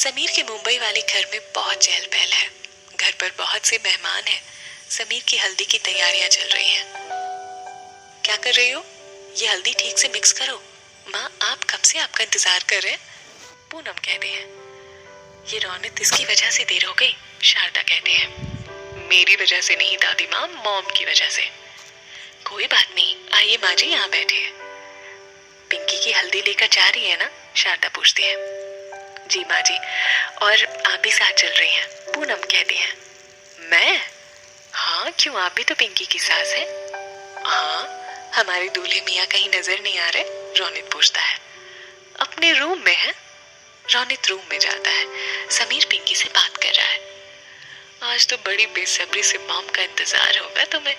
समीर के मुंबई वाले घर में बहुत चहल पहल है। घर पर बहुत से मेहमान हैं। समीर की हल्दी की तैयारियां चल रही हैं। क्या कर रही हो? ये हल्दी ठीक से मिक्स करो। माँ, आप कब से आपका इंतजार कर रहे हैं? पूनम कहते हैं। ये रौनक इसकी वजह से देर हो गई, शारदा कहते हैं। मेरी वजह से नहीं दादी माँ, मॉम की वजह से। कोई बात नहीं, आइए माँ जी, यहाँ बैठिए। पिंकी की हल्दी लेकर जा रही है ना? शारदा पूछती है। जी माँ जी, और आप भी साथ चल रही हैं? पूनम कहती है। मैं? हाँ, क्यों, आप भी तो पिंकी की सास हैं। हाँ, हमारे दूल्हे मियाँ कहीं नजर नहीं आ रहे? रौनित पूछता है। अपने रूम में है। रौनित रूम में जाता है। समीर पिंकी से बात कर रहा है। आज तो बड़ी बेसब्री से मॉम का इंतजार होगा तुम्हें?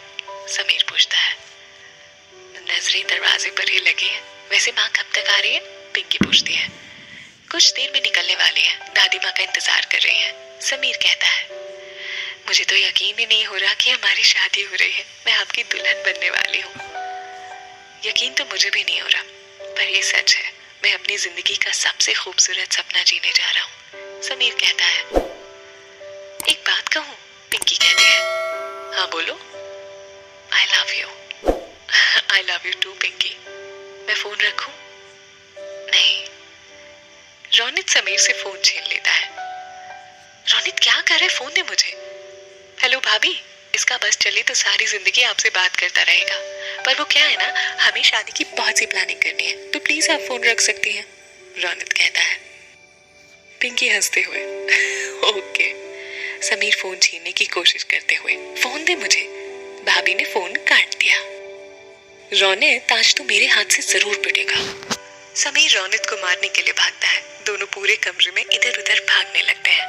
समीर पूछता है। नजरें दरवाजे पर ही लगी है। वैसे माँ कब तक आ रही है? पिंकी पूछती है। कुछ देर में निकलने वाली है, दादी माँ का इंतजार कर रही है। समीर कहता है। मुझे तो यकीन ही नहीं हो रहा कि हमारी शादी हो रही है, मैं आपकी दुल्हन बनने वाली हूँ। यकीन तो मुझे भी नहीं हो रहा, पर ये सच है, मैं अपनी जिंदगी का सबसे खूबसूरत सपना जीने जा रहा हूँ। समीर कहता है। एक बात कहूँ? पिंकी कहती है। हाँ बोलो। I love you. I love you too Pinky. मैं फोन रखूं? नहीं। रौनित समीर से फोन छीन लेता है। रौनित क्या कर रहे? फोन दे मुझे। हेलो भाभी, इसका बस चले तो सारी जिंदगी आपसे बात करता रहेगा, पर वो क्या है ना, हमें शादी की बहुत सी प्लानिंग करनी है, तो प्लीज आप फोन रख सकती हैं। रौनित कहता है। पिंकी हंसते हुए। ओके। समीर फोन छीनने की कोशिश करते हुए। फोन दे मुझे। भाभी ने फोन काट दिया। रौनित, आज तो मेरे हाथ से जरूर पिटेगा। समीर रौनित को मारने के लिए भागता है। दोनों पूरे कमरे में इधर उधर भागने लगते हैं।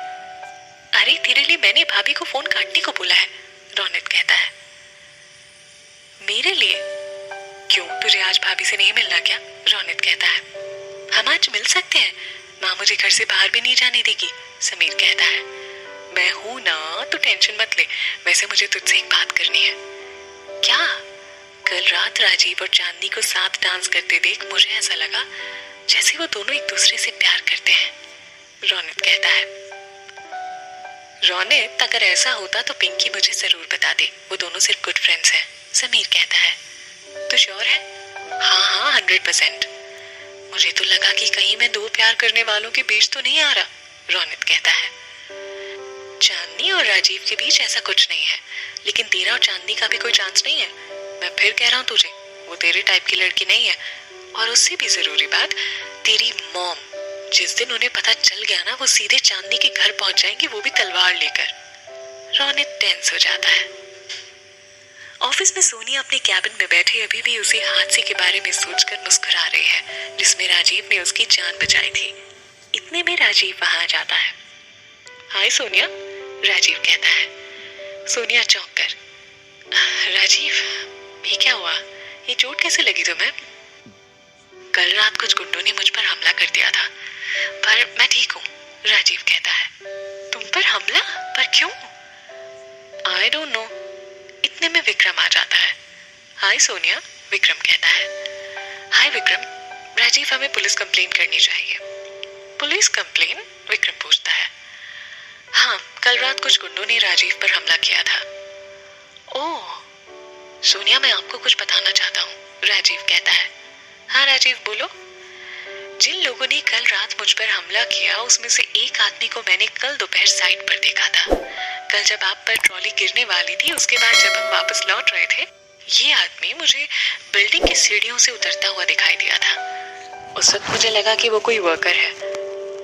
अरे तेरे लिए मैंने भाभी को फोन काटने को बोला है, रौनित कहता है। मेरे लिए? क्यों, तुझे आज भाभी से नहीं मिलना क्या? रौनित कहता है। हम आज मिल सकते हैं, माँ मुझे घर से बाहर भी नहीं जाने देगी, समीर कहता है। मैं हूं ना, तो टेंशन मत ले। वैसे मुझे तुझसे एक बात करनी है। क्या? कल रात राजीव और चांदनी को साथ डांस करते देख मुझे ऐसा लगा जैसे वो दोनों एक दूसरे से प्यार करते हैं, रौनित कहता है। रौनित, अगर ऐसा होता तो पिंकी मुझे जरूर बता दे, वो दोनों सिर्फ गुड फ्रेंड्स हैं, समीर कहता है। तो श्योर है? हाँ हाँ, 100%। मुझे तो लगा कि कहीं मैं दो प्यार करने वालों के बीच तो नहीं आ रहा, रौनित कहता है। चांदनी और राजीव के बीच ऐसा कुछ नहीं है, लेकिन तेरा और चांदनी का भी कोई चांस नहीं है। मैं फिर कह रहा हूँ तुझे, वो तेरे टाइप की लड़की नहीं है। और उससे भी जरूरी बात, तेरी मॉम, जिस दिन उन्हें पता चल गया ना, वो सीधे चांदनी के घर पहुंच जाएंगी, वो भी तलवार लेकर। रौनित टेंस हो जाता है। ऑफिस में सोनिया अपने कैबिन में बैठे अभी भी उसी हादसे के बारे में सोचकर मुस्कुरा रही है जिसमें राजीव ने उसकी जान बचाई थी। इतने में राजीव वहां आ जाता है। हाय सोनिया, राजीव कहता है। सोनिया चौंक कर। राजीव, ये क्या हुआ? ये चोट कैसे लगी तुम्हें? कल रात कुछ गुंडों ने मुझ पर हमला कर दिया था, पर मैं ठीक हूँ, राजीव कहता है। तुम पर हमला? पर क्यों? I don't know. इतने में विक्रम आ जाता है। हाय सोनिया, विक्रम कहता है। हाय विक्रम, राजीव, हमें पुलिस कंप्लेन करनी चाहिए। Police complain? विक्रम पूछता है। हाँ, कल रात कुछ गुंडों ने राजीव पर हमला किया था। ओह सोनिया, मैं आपको कुछ बताना चाहता हूँ, राजीव कहता है। हाँ राजीव, बोलो। जिन लोगों ने कल रात मुझ पर हमला किया, उसमें से एक आदमी को मैंने कल दोपहर साइड पर देखा था। कल जब आप पर ट्रॉली गिरने वाली थी, उसके बाद जब हम वापस लौट रहे थे, ये आदमी मुझे बिल्डिंग की सीढ़ियों से उतरता हुआ दिखाई दिया था। उस वक्त मुझे लगा कि वो कोई वर्कर है।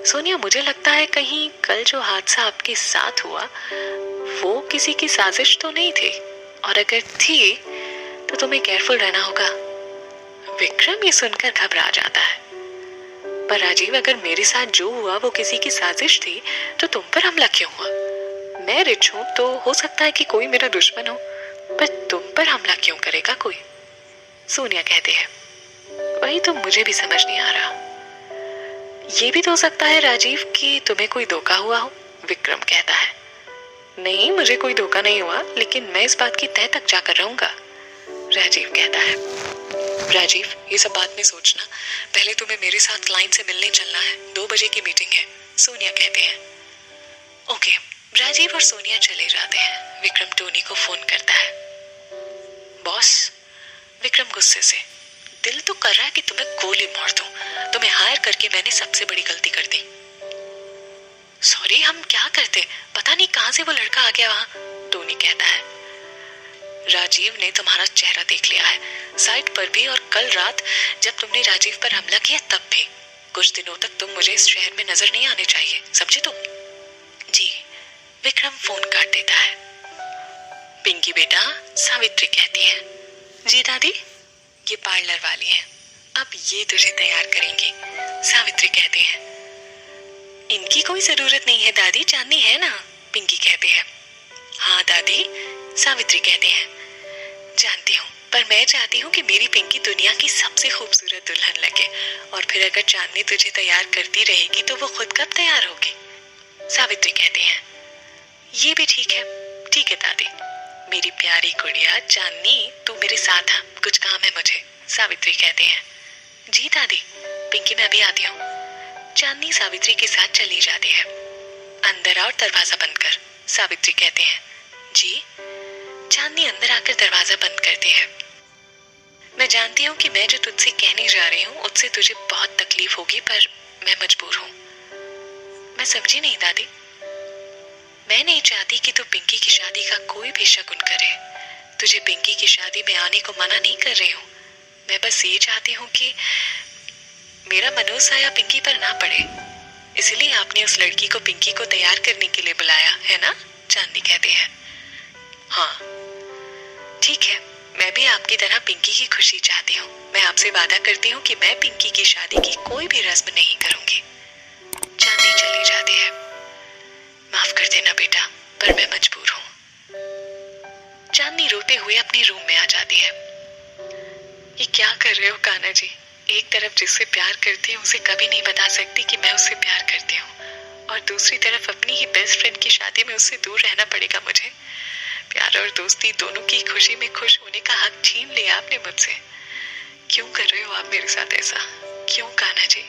सोनिया, मुझे लगता है कहीं कल जो हादसा आपके साथ हुआ वो किसी की साजिश तो नहीं थी, और अगर थी तो तुम्हें केयरफुल रहना होगा। विक्रम ये सुनकर घबरा जाता है। पर राजीव, अगर मेरे साथ जो हुआ वो किसी की साजिश थी, तो तुम पर हमला क्यों हुआ? मैं रिच हूं, तो हो सकता है कि कोई मेरा दुश्मन हो, पर तुम पर हमला क्यों करेगा कोई? सोनिया कहती है। वही तो मुझे भी समझ नहीं आ रहा। ये भी तो हो सकता है राजीव कि तुम्हें कोई धोखा हुआ हो, विक्रम कहता है। नहीं, मुझे कोई धोखा नहीं हुआ, लेकिन मैं इस बात की तह तक जाकर रहूंगा, राजीव कहता है। राजीव, ये सब बात में सोचना, पहले तुम्हें मेरे साथ क्लाइंट से मिलने चलना है, 2 बजे की मीटिंग है, सोनिया कहते हैं। ओके, राजीव और सोनिया चले जाते हैं। विक्रम टोनी को फोन करता है। बॉस, विक्रम गुस्से से, दिल तो कर रहा है कि तुम्हें गोली मार दूं। तुम्हें हायर करके मैंने सबसे बड़ी गलती कर दी। सॉरी, हम क्या करते, पता नहीं कहां से वो लड़का आ गया वहां, टोनी कहता है। राजीव ने तुम्हारा चेहरा देख लिया है, साइट पर भी और कल रात जब तुमने राजीव पर हमला किया तब भी। कुछ दिनों तक तुम मुझे इस शहर में नजर नहीं आने चाहिए, समझे तुम? जी। विक्रम फोन काट देता है। पिंकी बेटा, सावित्री कहती है। जी दादी। ये पार्लर वाली है, अब ये तुझे तैयार करेंगी, सावित्री कहती है। इनकी कोई जरूरत नहीं है दादी, चांदनी है ना, पिंकी कहते हैं। हाँ दादी, सावित्री कहते हैं। जानती हूँ, पर मैं चाहती हूँ कि मेरी पिंकी दुनिया की सबसे खूबसूरत दुल्हन लगे, और फिर अगर चांदनी तुझे तैयार करती रहेगी तो वो खुद कब तैयार होगी, सावित्री कहते हैं। ये भी ठीक है दादी। मेरी प्यारी गुड़िया चांदनी, तू मेरे साथ आ, कुछ काम है मुझे, सावित्री कहते हैं। जी दादी। पिंकी, मैं अभी आती हूँ। चांदनी सावित्री के साथ चली जाती है। अंदर आओ, दरवाजा बंद कर, सावित्री कहते हैं। जी। चांदनी अंदर आकर दरवाजा बंद करती है। मैं जानती हूँ कि मैं जो तुझसे कहने जा रही हूँ उससे तुझे बहुत तकलीफ होगी, पर मैं मजबूर हूँ। मैं समझी नहीं दादी। मैं नहीं चाहती कि तू पिंकी की शादी का कोई भी शगुन करे। तुझे पिंकी की शादी में आने को मना नहीं कर रही हूँ। मैं बस ये चाहती हूँ कि मेरा मनोसाया पिंकी पर ना पड़े, इसलिए आपने उस लड़की को पिंकी को तैयार करने के लिए बुलाया है ना, चांदनी कहते हैं। हाँ ठीक है, मैं भी आपकी तरह पिंकी की खुशी चाहती हूँ। मैं आपसे वादा करती हूँ कि मैं पिंकी की शादी की कोई भी रस्म नहीं करूंगी। चांदनी चली जाती है। माफ कर देना बेटा, पर मैं मजबूर हूँ। चांदनी रोते हुए अपने रूम में आ जाती है। ये क्या कर रहे हो कान्हा जी? एक तरफ जिससे प्यार करती हूँ उसे कभी नहीं बता सकती कि मैं उससे प्यार करती हूँ, और दूसरी तरफ अपनी ही बेस्ट फ्रेंड की शादी में उससे दूर रहना पड़ेगा मुझे। प्यार और दोस्ती दोनों की खुशी में खुश होने का हक छीन लिया आपने मुझसे। क्यों कर रहे हो आप मेरे साथ ऐसा? क्यों कान्हा जी?